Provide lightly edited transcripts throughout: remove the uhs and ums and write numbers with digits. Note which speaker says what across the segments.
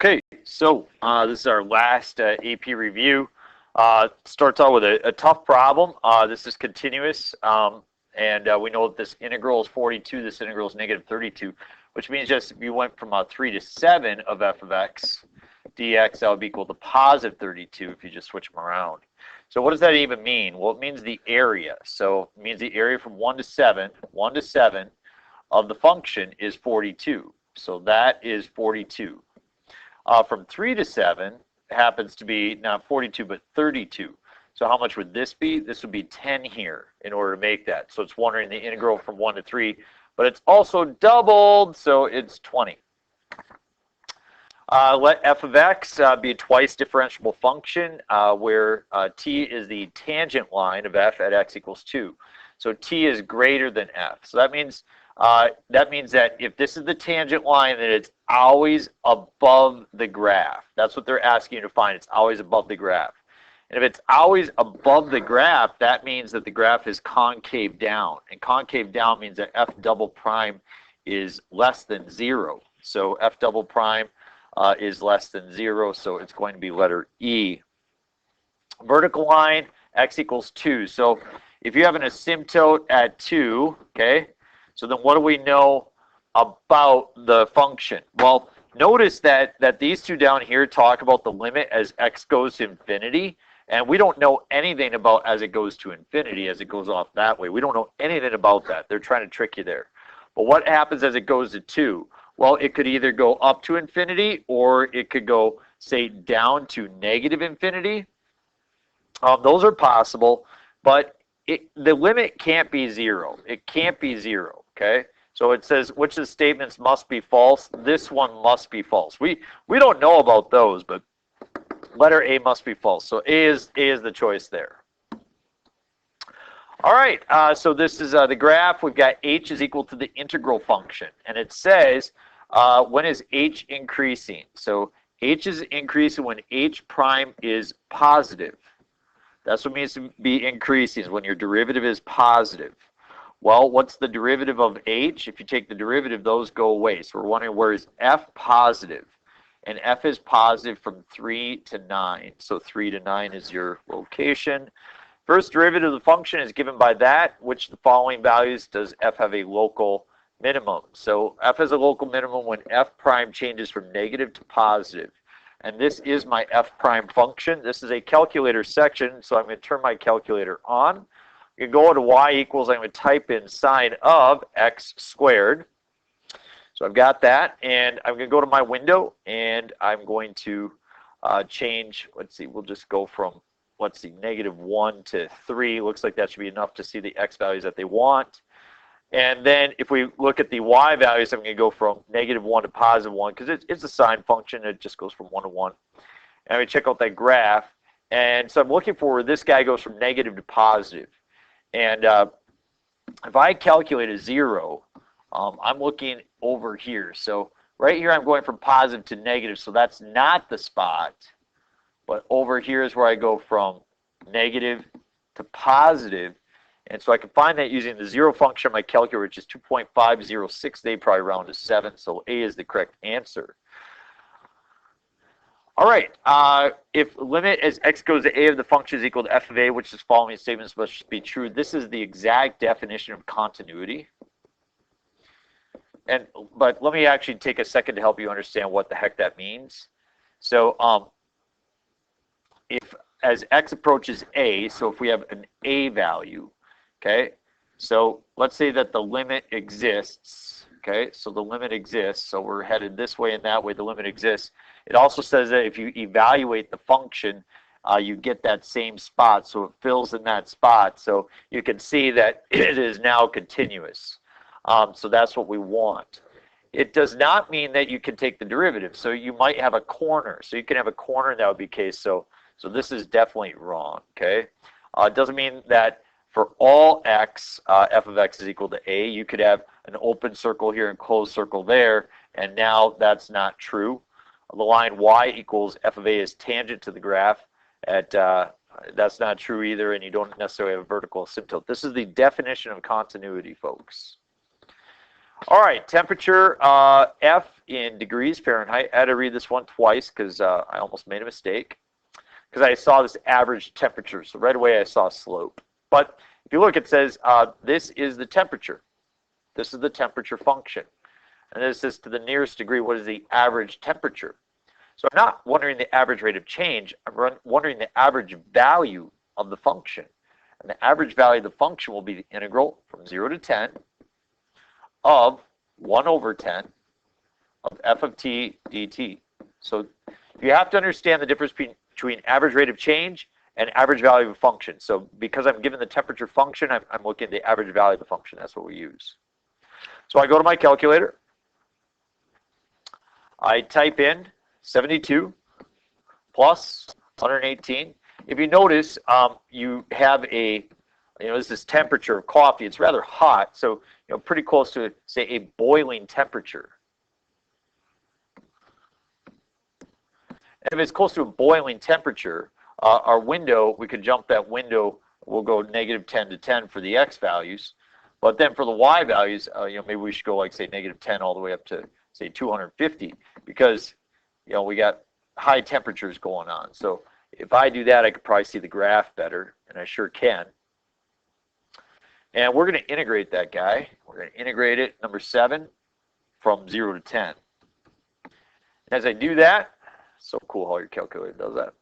Speaker 1: Okay, so this is our last AP review. Starts out with a tough problem. This is continuous, and we know that this integral is 42, this integral is negative 32, which means just if you went from 3 to 7 of f of x dx, that would be equal to positive 32 if you just switch them around. So what does that even mean? Well, it means the area. So it means the area from 1 to 7 of the function is 42. So that is 42. From 3 to 7 happens to be not 42 but 32. So how much would this be? This would be 10 here in order to make that. So it's wondering the integral from 1 to 3, but it's also doubled, so it's 20. Let f of x be a twice differentiable function where t is the tangent line of f at x equals 2. So t is greater than f. So that means that if this is the tangent line, then it's always above the graph. That's what they're asking you to find. It's always above the graph. And if it's always above the graph, that means that the graph is concave down. And concave down means that f double prime is less than 0. So f double prime is less than 0, so it's going to be letter E. Vertical line, x equals 2. So if you have an asymptote at 2, okay, so then what do we know about the function? Well, notice that these two down here talk about the limit as x goes to infinity, and we don't know anything about as it goes to infinity, as it goes off that way. We don't know anything about that. They're trying to trick you there. But what happens as it goes to 2? Well, it could either go up to infinity, or it could go, say, down to negative infinity. Those are possible, but the limit can't be 0. It can't be 0, okay? So it says which of the statements must be false. This one must be false. We don't know about those, but letter A must be false. So A is the choice there. All right, so this is the graph. We've got h is equal to the integral function, and it says when is h increasing? So h is increasing when h prime is positive. That's what it means to be increasing, is when your derivative is positive. Well, what's the derivative of h? If you take the derivative, those go away. So we're wondering, where is f positive? And f is positive from 3 to 9. So 3 to 9 is your location. First derivative of the function is given by that. Which of the following values does f have a local minimum? So f has a local minimum when f prime changes from negative to positive. And this is my f prime function. This is a calculator section, so I'm going to turn my calculator on. I'm going to go to y equals, I'm going to type in sine of x squared. So I've got that, and I'm going to go to my window, and I'm going to change, let's see, we'll just go from, let's see, -1 to 3. Looks like that should be enough to see the x values that they want. And then if we look at the y values, I'm going to go from -1 to +1, because it's a sine function. It just goes from 1 to 1. And we check out that graph. And so I'm looking for where this guy goes from negative to positive. And if I calculate a 0, I'm looking over here. So right here I'm going from positive to negative, so that's not the spot. But over here is where I go from negative to positive. And so I can find that using the 0 function on my calculator, which is 2.506. They probably round to 7, so A is the correct answer. All right, if limit as x goes to a of the function is equal to f of a, which is following statements must be true, this is the exact definition of continuity. But let me actually take a second to help you understand what the heck that means. So if as x approaches a, so if we have an a value, okay, so let's say that the limit exists, okay, so the limit exists, so we're headed this way and that way, the limit exists. It also says that if you evaluate the function, you get that same spot, so it fills in that spot, so you can see that it is now continuous. So that's what we want. It does not mean that you can take the derivative, so you might have a corner, so you can have a corner, and that would be the case, so this is definitely wrong, okay? It doesn't mean that for all x, f of x is equal to a. You could have an open circle here and closed circle there, and now that's not true. The line y equals f of a is tangent to the graph. That's not true either, and you don't necessarily have a vertical asymptote. This is the definition of continuity, folks. All right, temperature F in degrees Fahrenheit. I had to read this one twice because I almost made a mistake because I saw this average temperature. So right away I saw slope. But if you look, it says this is the temperature. This is the temperature function. And this is to the nearest degree, what is the average temperature? So I'm not wondering the average rate of change. I'm wondering the average value of the function. And the average value of the function will be the integral from 0 to 10 of 1 over 10 of f of t dt. So you have to understand the difference between average rate of change and average value of a function. So because I'm given the temperature function, I'm looking at the average value of the function. That's what we use. So I go to my calculator. I type in 72 plus 118. If you notice, you have a, this is temperature of coffee. It's rather hot, so pretty close to, say, a boiling temperature. And if it's close to a boiling temperature, our window, we could jump that window. We'll go -10 to 10 for the x values. But then for the y values, maybe we should go like, say, -10 all the way up to, say, 250, because, we got high temperatures going on. So if I do that, I could probably see the graph better, and I sure can. And we're going to integrate that guy. We're going to integrate it, number 7, from 0 to 10. And as I do that, so cool how your calculator does that.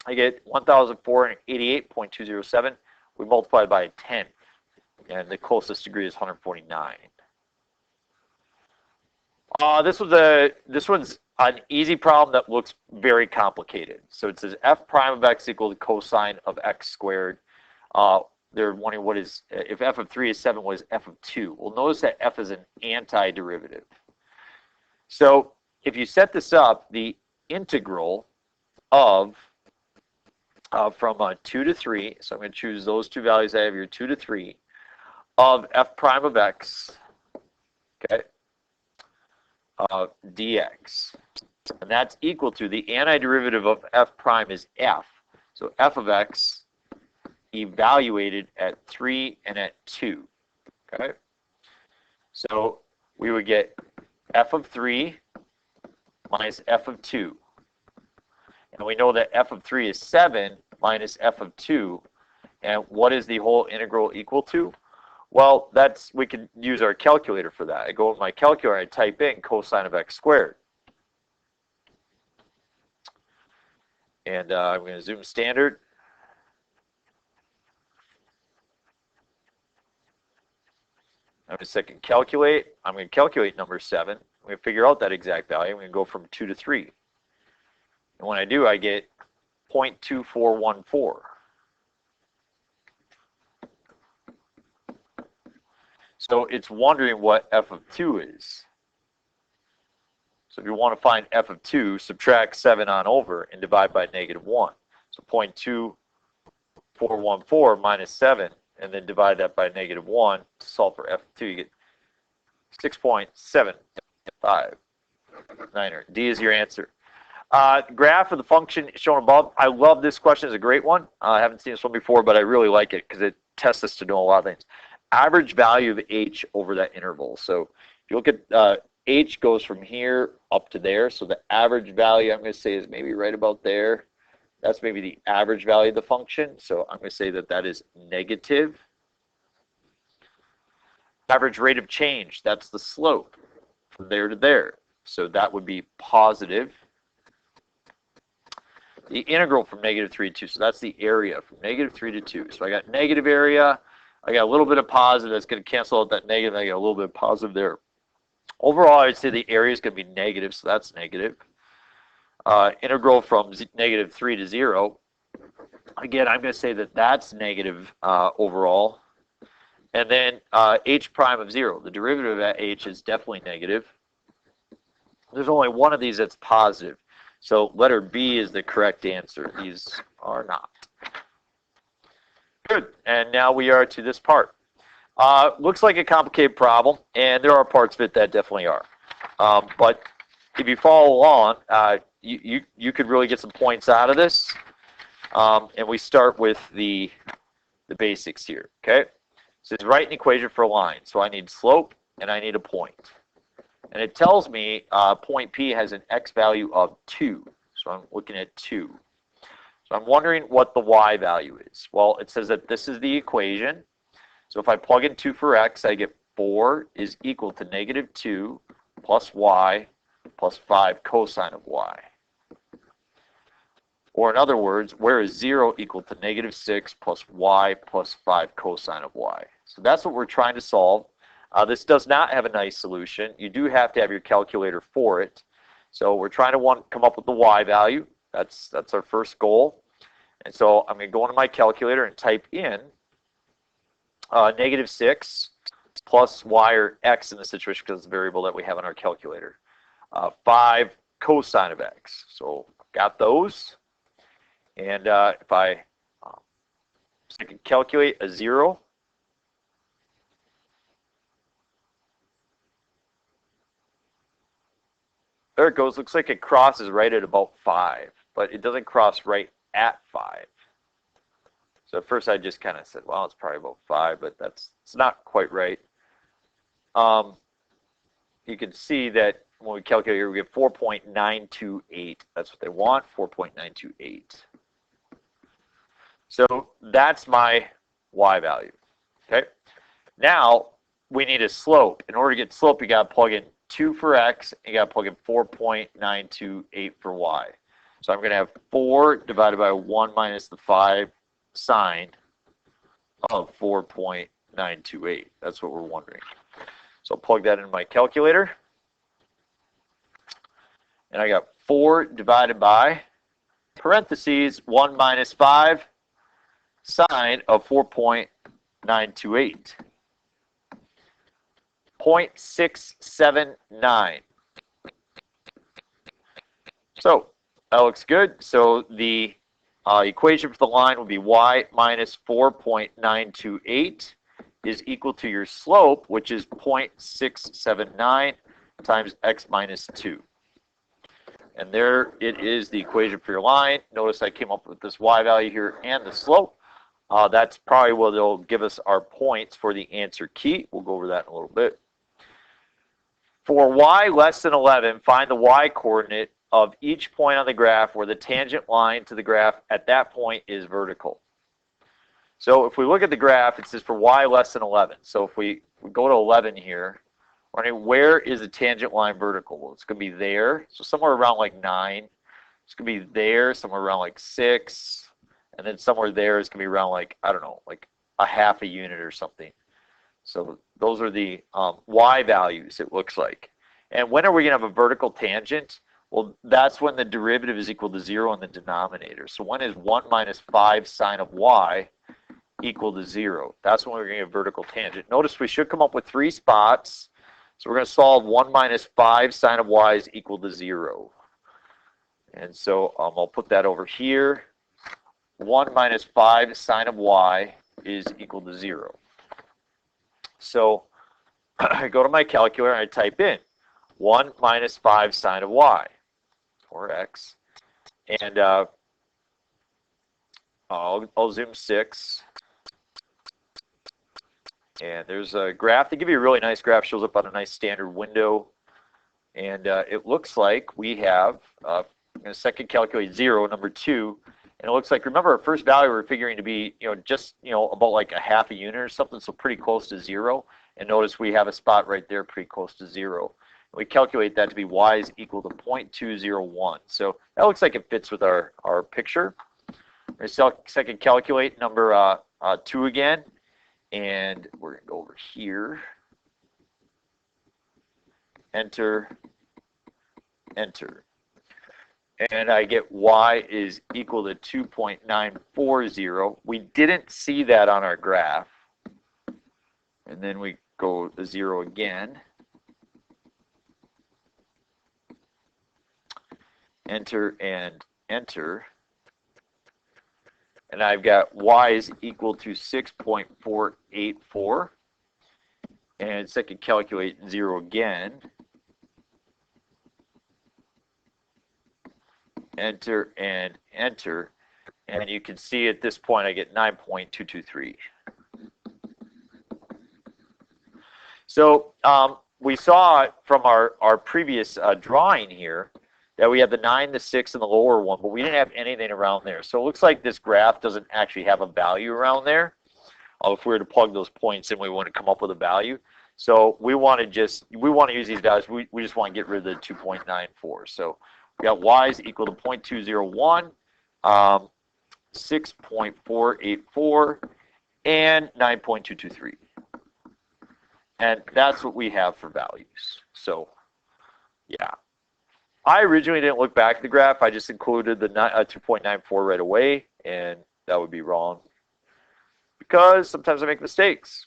Speaker 1: I get 1,488.207. We multiply it by 10, and the closest degree is 149. This one's an easy problem that looks very complicated. So it says f prime of x equal to cosine of x squared. They're wondering what is, if f of 3 is 7, what is f of 2? Well, notice that f is an antiderivative. So if you set this up, the integral of from 2 to 3, so I'm going to choose those two values I have here, 2 to 3, of f prime of x, okay, dx. And that's equal to the antiderivative of f prime is f. So f of x evaluated at 3 and at 2. Okay? So we would get f of 3 minus f of 2. And we know that f of 3 is 7 minus f of 2. And what is the whole integral equal to? Well, we can use our calculator for that. I go with my calculator, I type in cosine of x squared. And I'm going to zoom standard. I'm going to second calculate. I'm going to calculate number 7. I'm going to figure out that exact value. I'm going to go from 2 to 3. And when I do, I get 0.2414. So it's wondering what f of 2 is. So if you want to find f of 2, subtract 7 on over and divide by -1. So 0.2414 minus 7, and then divide that by -1 to solve for f of 2. You get 6.759. D is your answer. Graph of the function shown above. I love this question. It's a great one. I haven't seen this one before, but I really like it because it tests us to know a lot of things. Average value of h over that interval. So if you look at h goes from here up to there. So the average value, I'm going to say, is maybe right about there. That's maybe the average value of the function. So I'm going to say that that is negative. Average rate of change, that's the slope from there to there. So that would be positive. The integral from -3 to 2, so that's the area from -3 to 2. So I got negative area. I got a little bit of positive. That's going to cancel out that negative. I got a little bit of positive there. Overall, I'd say the area is going to be negative, so that's negative. Integral from -3 to 0. Again, I'm going to say that that's negative overall. And then h prime of 0. The derivative at h is definitely negative. There's only one of these that's positive. So letter B is the correct answer. These are not. Good. And now we are to this part. Looks like a complicated problem, and there are parts of it that definitely are. But if you follow along, you could really get some points out of this. And we start with the basics here. Okay. So it's write an equation for a line. So I need slope and I need a point. And it tells me point P has an x value of 2. So I'm looking at 2. So I'm wondering what the y value is. Well, it says that this is the equation. So if I plug in 2 for x, I get 4 is equal to negative 2 plus y plus 5 cosine of y. Or in other words, where is 0 equal to negative 6 plus y plus 5 cosine of y? So that's what we're trying to solve. This does not have a nice solution. You do have to have your calculator for it. So we're trying to come up with the y value. That's our first goal. And so I'm going to go into my calculator and type in negative 6 plus y, or x in the situation because it's a variable that we have in our calculator. 5 cosine of x. So got those. And if I can calculate a 0, there it goes. Looks like it crosses right at about 5, but it doesn't cross right at 5. So at first I just kind of said, well, it's probably about 5, but it's not quite right. You can see that when we calculate here, we get 4.928. That's what they want, 4.928. So that's my y value. Okay. Now we need a slope. In order to get slope, you got to plug in 2 for x, and you got to plug in 4.928 for y. So I'm going to have 4 divided by 1 minus the 5 sine of 4.928. That's what we're wondering. So I'll plug that into my calculator. And I got 4 divided by, parentheses, 1 minus 5 sine of 4.928. 0.679. So that looks good. So the equation for the line would be y minus 4.928 is equal to your slope, which is 0.679 times x minus 2. And there it is, the equation for your line. Notice I came up with this y value here and the slope. That's probably what they'll give us our points for the answer key. We'll go over that in a little bit. For y less than 11, find the y coordinate of each point on the graph where the tangent line to the graph at that point is vertical. So if we look at the graph, it says for y less than 11. So if we go to 11 here, where is the tangent line vertical? Well, it's going to be there, so somewhere around like 9. It's going to be there, somewhere around like 6. And then somewhere there is going to be around like, I don't know, like a half a unit or something. So those are the y values, it looks like. And when are we going to have a vertical tangent? Well, that's when the derivative is equal to 0 in the denominator. So when is 1 minus 5 sine of y equal to 0? That's when we're going to get a vertical tangent. Notice we should come up with 3 spots. So we're going to solve 1 minus 5 sine of y is equal to 0. And so I'll put that over here. 1 minus 5 sine of y is equal to 0. So I go to my calculator and I type in 1 minus 5 sine of y, or x. And I'll zoom 6. And there's a graph. They give you a really nice graph, shows up on a nice standard window. And it looks like we have, I'm going to second calculate 0, number 2. And it looks like, remember our first value we were figuring to be, just, about like a half a unit or something, so pretty close to 0. And notice we have a spot right there pretty close to 0. We calculate that to be y is equal to 0.201. So that looks like it fits with our picture. We're going to second calculate number 2 again. And we're going to go over here. Enter, enter. And I get y is equal to 2.940. We didn't see that on our graph. And then we go to 0 again. Enter and enter. And I've got y is equal to 6.484. And second calculate 0 again. Enter and enter, and you can see at this point I get 9.223. So we saw from our previous drawing here that we had the 9, the 6, and the lower one, but we didn't have anything around there. So it looks like this graph doesn't actually have a value around there. If we were to plug those points in, we want to come up with a value. So we want to use these values. We just want to get rid of the 2.94. So we got y is equal to 0.201, 6.484, and 9.223. And that's what we have for values. So yeah. I originally didn't look back at the graph. I just included the 2.94 right away, and that would be wrong because sometimes I make mistakes.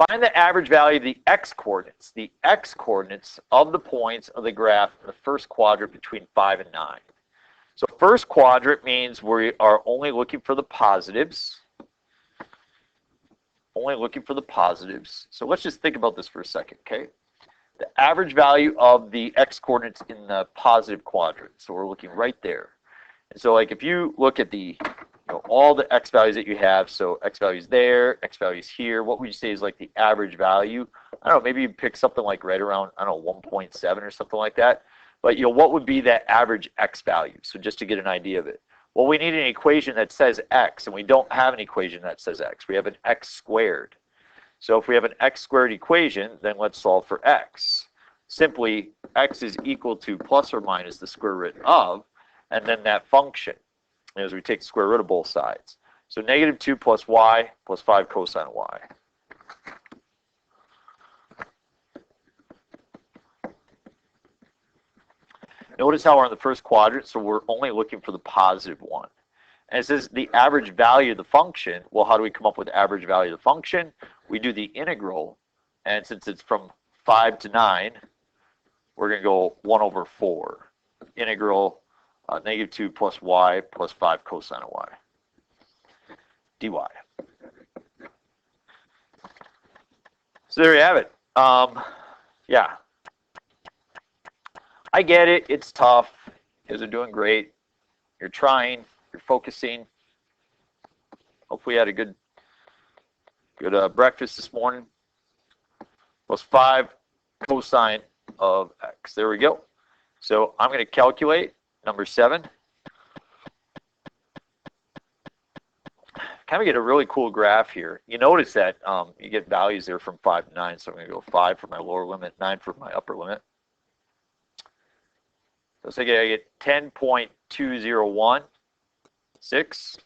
Speaker 1: Find the average value of the x-coordinates. The x-coordinates of the points of the graph in the first quadrant between 5 and 9. So first quadrant means we are only looking for the positives. Only looking for the positives. So let's just think about this for a second, okay? The average value of the x-coordinates in the positive quadrant. So we're looking right there. And so like if you look at the all the x values that you have, so x values there, x values here, what would you say is like the average value? I don't know, maybe you pick something like right around, I don't know, 1.7 or something like that. But what would be that average x value? So just to get an idea of it. Well, we need an equation that says x, and we don't have an equation that says x. We have an x squared. So if we have an x squared equation, then let's solve for x. Simply, x is equal to plus or minus the square root of, and then that function, as we take the square root of both sides. So negative 2 plus y plus 5 cosine y. Notice how we're in the first quadrant, so we're only looking for the positive one. And it says the average value of the function. Well, how do we come up with the average value of the function? We do the integral, and since it's from 5 to 9, we're going to go 1 over 4. Integral negative 2 plus y plus 5 cosine of y dy. So there you have it. Yeah. I get it. It's tough. You guys are doing great. You're trying. You're focusing. Hopefully you had a good breakfast this morning. Plus 5 cosine of x. There we go. So I'm going to calculate number 7. Kind of get a really cool graph here. You notice that you get values there from 5 to 9. So I'm going to go 5 for my lower limit, 9 for my upper limit. So I get 10.2016.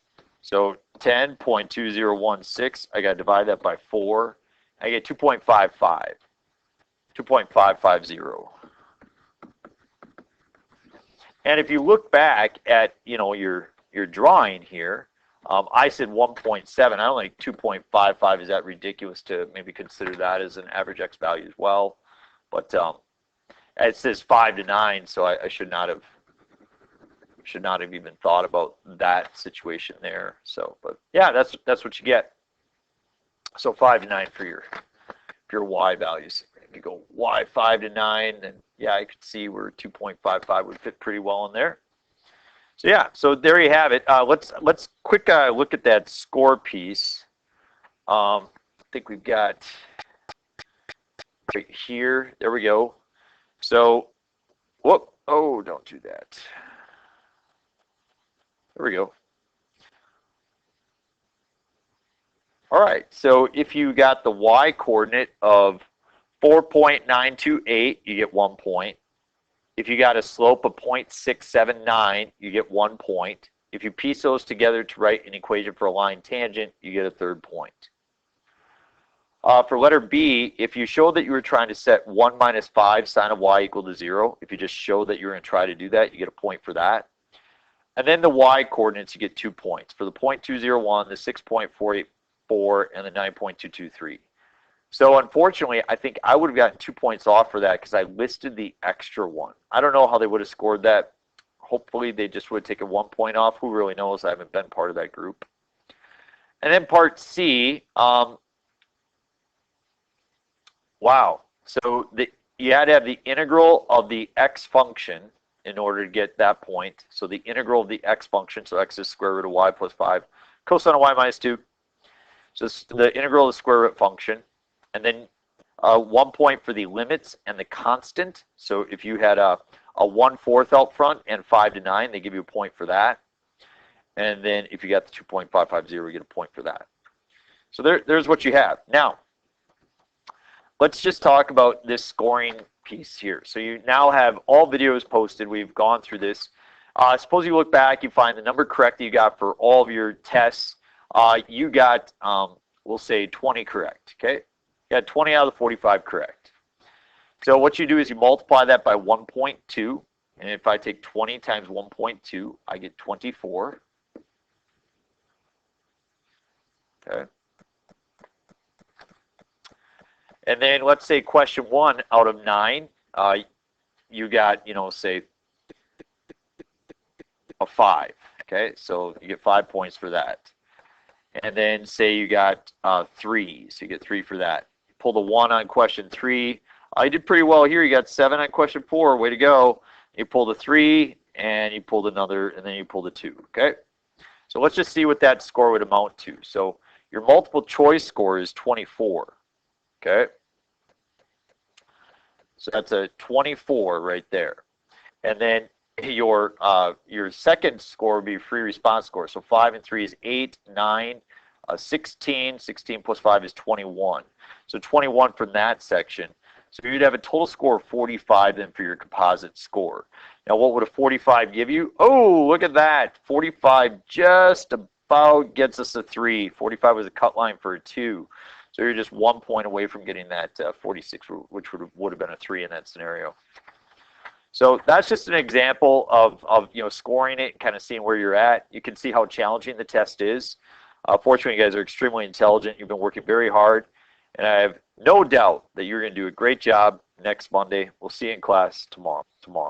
Speaker 1: So 10.2016, I got to divide that by 4. I get 2.55. 2.550. And if you look back at your drawing here, I said 1.7. I don't think 2.55 is that ridiculous to maybe consider that as an average x value as well. But it says 5 to 9, so I should not have even thought about that situation there. So, but yeah, that's what you get. So 5 to 9 for your y values. If you go y 5 to 9, then yeah, I could see where 2.55 would fit pretty well in there. So yeah, so there you have it. Let's quick look at that score piece. I think we've got right here. There we go. So, whoop! Oh, don't do that. There we go. All right. So if you got the y coordinate of 4.928, you get 1 point. If you got a slope of 0.679, you get 1 point. If you piece those together to write an equation for a line tangent, you get a 3rd point. For letter B, if you show that you were trying to set 1 minus 5 sine of y equal to 0, if you just show that you're going to try to do that, you get a point for that. And then the y coordinates, you get 2 points. For the 0.201, the 6.484, and the 9.223. So unfortunately, I think I would have gotten 2 points off for that because I listed the extra one. I don't know how they would have scored that. Hopefully they just would have taken 1 point off. Who really knows? I haven't been part of that group. And then part C, wow. So you had to have the integral of the x function in order to get that point. So the integral of the x function, so x is square root of y plus 5, cosine of y minus 2. So the integral of the square root function. And then 1 point for the limits and the constant. So if you had a 1/4 out front and 5 to 9, they give you a point for that. And then if you got the 2.550, you get a point for that. So there's what you have. Now, let's just talk about this scoring piece here. So you now have all videos posted. We've gone through this. Suppose you look back, you find the number correct that you got for all of your tests. You got, we'll say 20 correct, okay? You got 20 out of the 45 correct. So what you do is you multiply that by 1.2. And if I take 20 times 1.2, I get 24. Okay. And then let's say question 1 out of 9, you got, say a 5. Okay, so you get 5 points for that. And then say you got 3, so you get 3 for that. You pulled a 1 on question 3. You did pretty well here. You got 7 on question 4. Way to go. You pulled a 3, and you pulled another, and then you pulled a 2. Okay, so let's just see what that score would amount to. So your multiple choice score is 24. Okay, so that's a 24 right there. And then your second score would be free response score. So 5 and 3 is 8, 9, 16. 16 plus 5 is 21. So 21 from that section. So you'd have a total score of 45 then for your composite score. Now what would a 45 give you? Oh, look at that. 45 just about gets us a 3. 45 was a cut line for a 2. So you're just 1 point away from getting that 46, which would have been a 3 in that scenario. So that's just an example of scoring it, kind of seeing where you're at. You can see how challenging the test is. Fortunately, you guys are extremely intelligent. You've been working very hard, and I have no doubt that you're going to do a great job next Monday. We'll see you in class tomorrow.